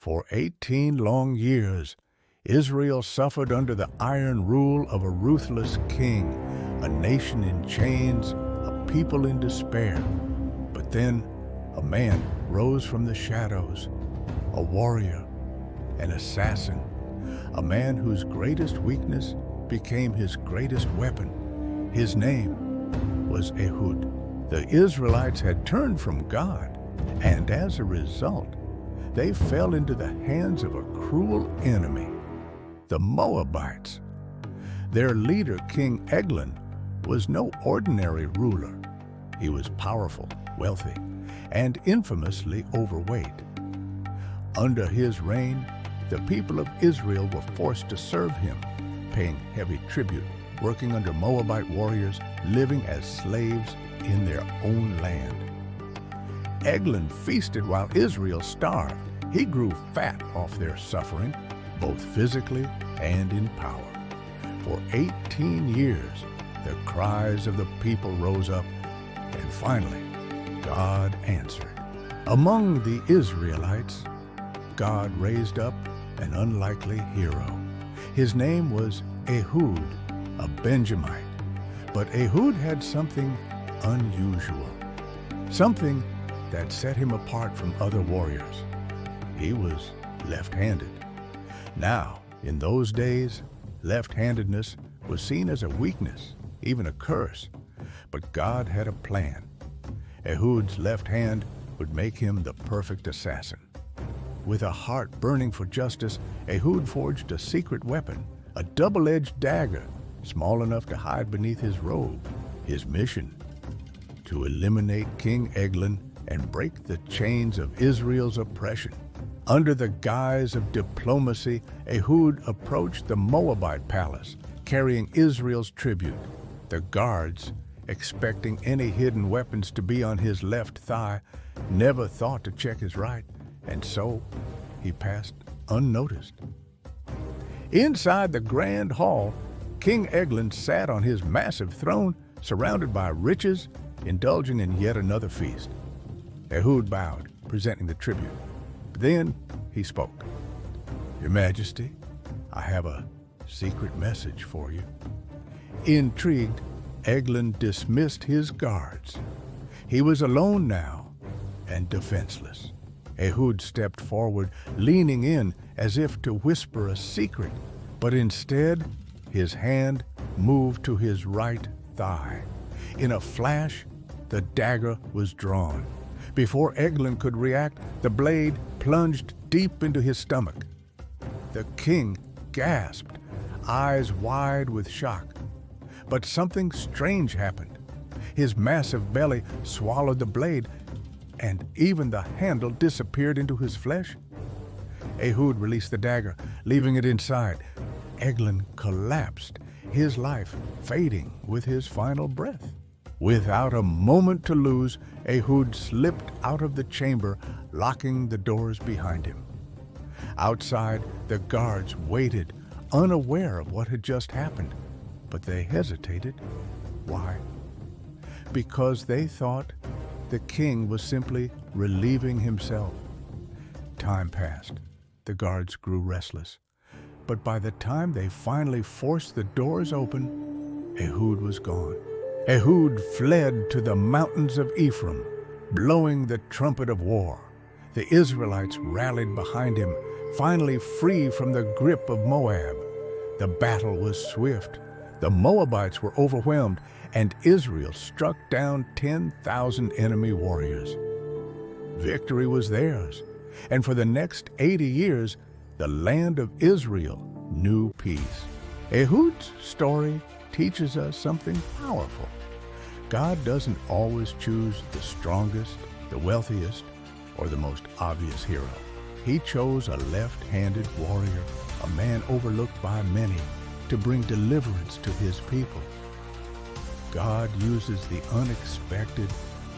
For 18 long years, Israel suffered under the iron rule of a ruthless king, a nation in chains, a people in despair. But then a man rose from the shadows, a warrior, an assassin, a man whose greatest weakness became his greatest weapon. His name was Ehud. The Israelites had turned from God, and as a result, they fell into the hands of a cruel enemy, the Moabites. Their leader, King Eglon, was no ordinary ruler. He was powerful, wealthy, and infamously overweight. Under his reign, the people of Israel were forced to serve him, paying heavy tribute, working under Moabite warriors, living as slaves in their own land. Eglon feasted while Israel starved. He grew fat off their suffering, both physically and in power. For 18 years, the cries of the people rose up, and finally, God answered. Among the Israelites, God raised up an unlikely hero. His name was Ehud, a Benjamite. But Ehud had something unusual, something that set him apart from other warriors. He was left-handed. Now, in those days, left-handedness was seen as a weakness, even a curse. But God had a plan. Ehud's left hand would make him the perfect assassin. With a heart burning for justice, Ehud forged a secret weapon, a double-edged dagger, small enough to hide beneath his robe. His mission: to eliminate King Eglon and break the chains of Israel's oppression. Under the guise of diplomacy, Ehud approached the Moabite palace, carrying Israel's tribute. The guards, expecting any hidden weapons to be on his left thigh, never thought to check his right, and so he passed unnoticed. Inside the grand hall, King Eglon sat on his massive throne, surrounded by riches, indulging in yet another feast. Ehud bowed, presenting the tribute. Then he spoke. "Your Majesty, I have a secret message for you." Intrigued, Eglon dismissed his guards. He was alone now and defenseless. Ehud stepped forward, leaning in as if to whisper a secret, but instead his hand moved to his right thigh. In a flash, the dagger was drawn. Before Eglon could react, the blade plunged deep into his stomach. The king gasped, eyes wide with shock. But something strange happened. His massive belly swallowed the blade, and even the handle disappeared into his flesh. Ehud released the dagger, leaving it inside. Eglon collapsed, his life fading with his final breath. Without a moment to lose, Ehud slipped out of the chamber, locking the doors behind him. Outside, the guards waited, unaware of what had just happened. But they hesitated. Why? Because they thought the king was simply relieving himself. Time passed. The guards grew restless. But by the time they finally forced the doors open, Ehud was gone. Ehud fled to the mountains of Ephraim, blowing the trumpet of war. The Israelites rallied behind him, finally free from the grip of Moab. The battle was swift. The Moabites were overwhelmed, and Israel struck down 10,000 enemy warriors. Victory was theirs, and for the next 80 years, the land of Israel knew peace. Ehud's story teaches us something powerful. God doesn't always choose the strongest, the wealthiest, or the most obvious hero. He chose a left-handed warrior, a man overlooked by many, to bring deliverance to his people. God uses the unexpected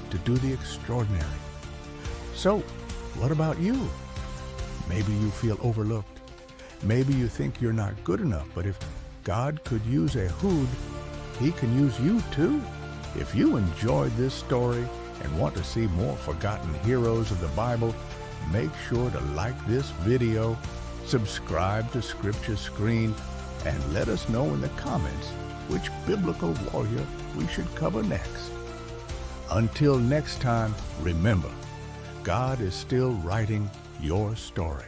to do the extraordinary. So, what about you? Maybe you feel overlooked. Maybe you think you're not good enough, but if God could use Ehud, he can use you too. If you enjoyed this story and want to see more forgotten heroes of the Bible, make sure to like this video, subscribe to Scripture Screen, and let us know in the comments which biblical warrior we should cover next. Until next time, remember, God is still writing your story.